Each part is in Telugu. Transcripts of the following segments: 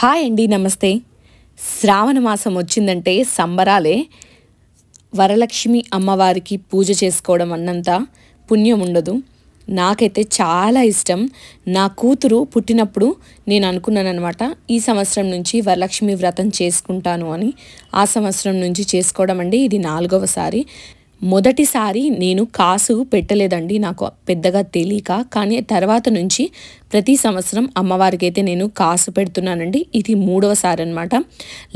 హాయ్ అండి, నమస్తే. శ్రావణ మాసం వచ్చిందంటే సంబరాలే. వరలక్ష్మి అమ్మవారికి పూజ చేసుకోవడం అన్నంత పుణ్యం ఉండదు. నాకైతే చాలా ఇష్టం. నా కూతురు పుట్టినప్పుడు నేను అనుకున్నానమాట, ఈ సంవత్సరం నుంచి వరలక్ష్మి వ్రతం చేసుకుంటాను అని. ఆ సంవత్సరం నుంచి చేసుకోవడం అండి ఇది 4వసారి. మొదటిసారి నేను కాసు పెట్టలేదండి, నాకు పెద్దగా తెలియక. కానీ తర్వాత నుంచి ప్రతి సంవత్సరం అమ్మవారికి అయితే నేను కాసు పెడుతున్నానండి. ఇది 3వసారి అనమాట.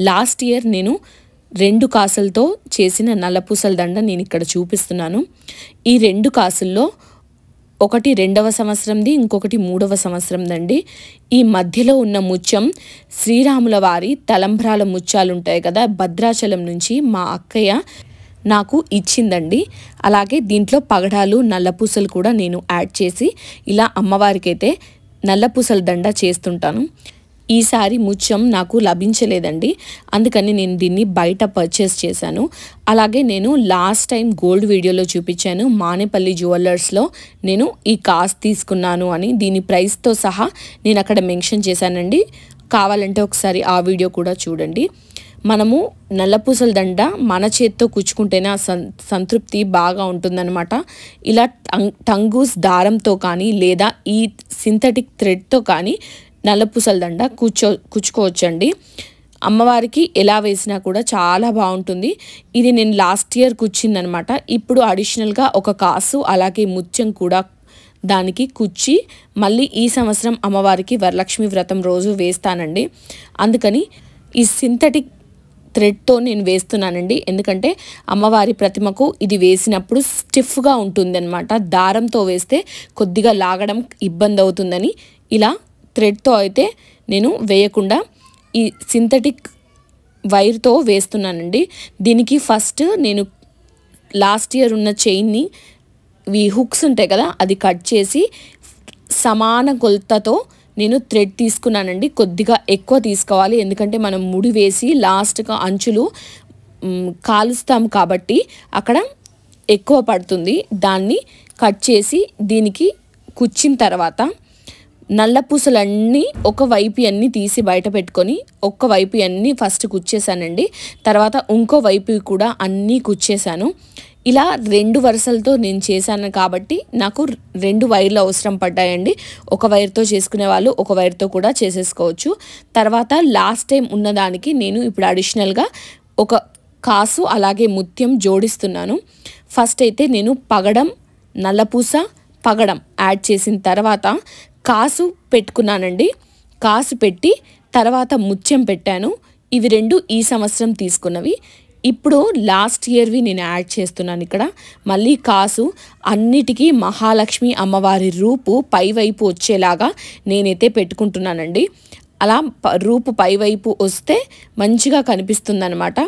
లాస్ట్ ఇయర్ నేను 2 కాసులతో చేసిన నల్లపూసల దండ నేను ఇక్కడ చూపిస్తున్నాను. ఈ 2 కాసుల్లో ఒకటి 2వ సంవత్సరంది, ఇంకొకటి 3వ సంవత్సరందండి. ఈ మధ్యలో ఉన్న ముత్యం శ్రీరాముల వారి తలంబ్రాల ముత్యాలు ఉంటాయి కదా, భద్రాచలం నుంచి మా అక్కయ్య నాకు ఇచ్చిందండి. అలాగే దీంట్లో పగడాలు, నల్లపూసలు కూడా నేను యాడ్ చేసి ఇలా అమ్మవారికి అయితే నల్లపూసల దండ చేస్తుంటాను. ఈసారి ముత్యం నాకు లభించలేదండి, అందుకని నేను దీన్ని బయట పర్చేస్ చేశాను. అలాగే నేను లాస్ట్ టైం గోల్డ్ వీడియోలో చూపించాను, మానేపల్లి జ్యువెలర్స్లో నేను ఈ కాస్ట్ తీసుకున్నాను అని. దీని ప్రైస్తో సహా నేను అక్కడ మెన్షన్ చేశానండి. కావాలంటే ఒకసారి ఆ వీడియో కూడా చూడండి. మనము నల్లపూసల దండ మన చేత్తో కుచ్చుకుంటేనే ఆ సంతృప్తి బాగా ఉంటుందన్నమాట. ఇలా టంగూస్ దారంతో కానీ లేదా ఈ సింథటిక్ థ్రెడ్తో కానీ నల్లపూసల దండ కుచ్చుకోవచ్చండి. అమ్మవారికి ఎలా వేసినా కూడా చాలా బాగుంటుంది. ఇది నేను లాస్ట్ ఇయర్ కుచ్చిందనమాట. ఇప్పుడు అడిషనల్గా ఒక కాసు అలాగే ముత్యం కూడా దానికి కుచ్చి మళ్ళీ ఈ సంవత్సరం అమ్మవారికి వరలక్ష్మి వ్రతం రోజు వేస్తానండి. అందుకని ఈ సింథటిక్ థ్రెడ్తో నేను వేస్తున్నానండి. ఎందుకంటే అమ్మవారి ప్రతిమకు ఇది వేసినప్పుడు స్టిఫ్గా ఉంటుంది అనమాట. దారంతో వేస్తే కొద్దిగా లాగడం ఇబ్బంది అవుతుందని ఇలా థ్రెడ్తో అయితే నేను వేయకుండా ఈ సింథటిక్ వైర్తో వేస్తున్నానండి. దీనికి ఫస్ట్ నేను లాస్ట్ ఇయర్ ఉన్న చైన్ని, ఈ హుక్స్ ఉంటాయి కదా, అది కట్ చేసి సమాన కొలతతో నేను థ్రెడ్ తీసుకున్నానండి. కొద్దిగా ఎక్కువ తీసుకోవాలి, ఎందుకంటే మనం ముడి వేసి లాస్ట్గా అంచులు కాలుస్తాం కాబట్టి అక్కడ ఎక్కువ పడుతుంది. దాన్ని కట్ చేసి దీనికి కుచ్చిన తర్వాత నల్లపూసలన్నీ ఒకవైపు అన్నీ తీసి బయట పెట్టుకొని ఒక్కవైపు అన్నీ ఫస్ట్ కుచ్చేసానండి. తర్వాత ఇంకో వైపు కూడా అన్నీ కుచ్చేసాను. ఇలా 2 వరుసలతో నేను చేశాను కాబట్టి నాకు 2 వైర్లు అవసరం పడ్డాయండి. ఒక వైర్తో చేసుకునే వాళ్ళు ఒక వైర్తో కూడా చేసేసుకోవచ్చు. తర్వాత లాస్ట్ టైం ఉన్నదానికి నేను ఇప్పుడు అడిషనల్గా ఒక కాసు అలాగే ముత్యం జోడిస్తున్నాను. ఫస్ట్ అయితే నేను పగడం, నల్లపూస, పగడం యాడ్ చేసిన తర్వాత కాసు పెట్టుకున్నానండి. కాసు పెట్టి తర్వాత ముత్యం పెట్టాను. ఇవి 2 ఈ సంవత్సరం తీసుకున్నవి. ఇప్పుడు లాస్ట్ ఇయర్వి నేను యాడ్ చేస్తున్నాను ఇక్కడ. మళ్ళీ కాసు అన్నిటికీ మహాలక్ష్మి అమ్మవారి రూపు పైవైపు వచ్చేలాగా నేనైతే పెట్టుకుంటున్నానండి. అలా రూపు పైవైపు వస్తే మంచిగా కనిపిస్తుంది అనమాట.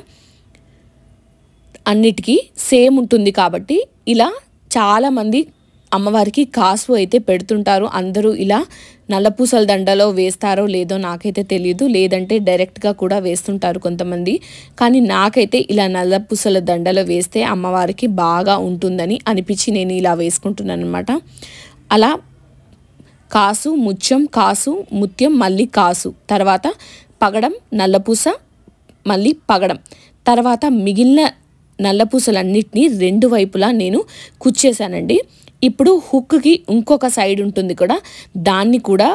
అన్నిటికీ సేమ్ ఉంటుంది కాబట్టి ఇలా చాలామంది అమ్మవారికి కాసు అయితే పెడుతుంటారు. అందరూ ఇలా నల్లపూసల దండలో వేస్తారో లేదో నాకైతే తెలియదు, లేదంటే డైరెక్ట్గా కూడా వేస్తుంటారు కొంతమంది. కానీ నాకైతే ఇలా నల్లపూసల దండలో వేస్తే అమ్మవారికి బాగా ఉంటుందని అనిపించి నేను ఇలా వేసుకుంటున్నాను అనమాట. అలా కాసు, ముత్యం, కాసు, ముత్యం, మళ్ళీ కాసు, తర్వాత పగడం, నల్లపూస, మళ్ళీ పగడం, తర్వాత మిగిలిన నల్లపూసలన్నిటినీ 2 వైపులా నేను కుచ్చేసానండి. ఇప్పుడు హుక్కి ఇంకొక సైడ్ ఉంటుంది కూడా, దాన్ని కూడా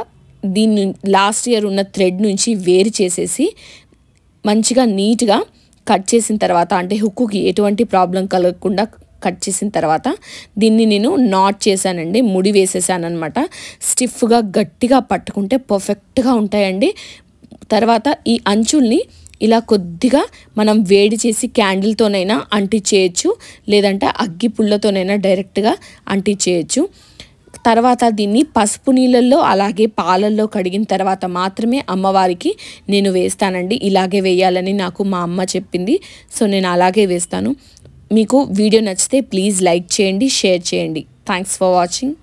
దీన్ని లాస్ట్ ఇయర్ ఉన్న థ్రెడ్ నుంచి వేరు చేసేసి మంచిగా నీట్గా కట్ చేసిన తర్వాత, అంటే హుక్కి ఎటువంటి ప్రాబ్లం కలగకుండా కట్ చేసిన తర్వాత దీన్ని నేను నాట్ చేశానండి, ముడి వేసేసాను అనమాట. స్టిఫ్గా గట్టిగా పట్టుకుంటే పర్ఫెక్ట్గా ఉంటాయండి. తర్వాత ఈ అంచుల్ని ఇలా కొద్దిగా మనం వేడి చేసి క్యాండిల్తోనైనా అంటించేయచ్చు, లేదంటే అగ్గి పుల్లతోనైనా డైరెక్ట్గా అంటించేయచ్చు. తర్వాత దీన్ని పసుపు నీళ్ళల్లో అలాగే పాలల్లో కడిగిన తర్వాత మాత్రమే అమ్మవారికి నేను వేస్తానండి. ఇలాగే వేయాలని నాకు మా అమ్మ చెప్పింది, సో నేను అలాగే వేస్తాను. మీకు వీడియో నచ్చితే ప్లీజ్ లైక్ చేయండి, షేర్ చేయండి. Thanks for watching.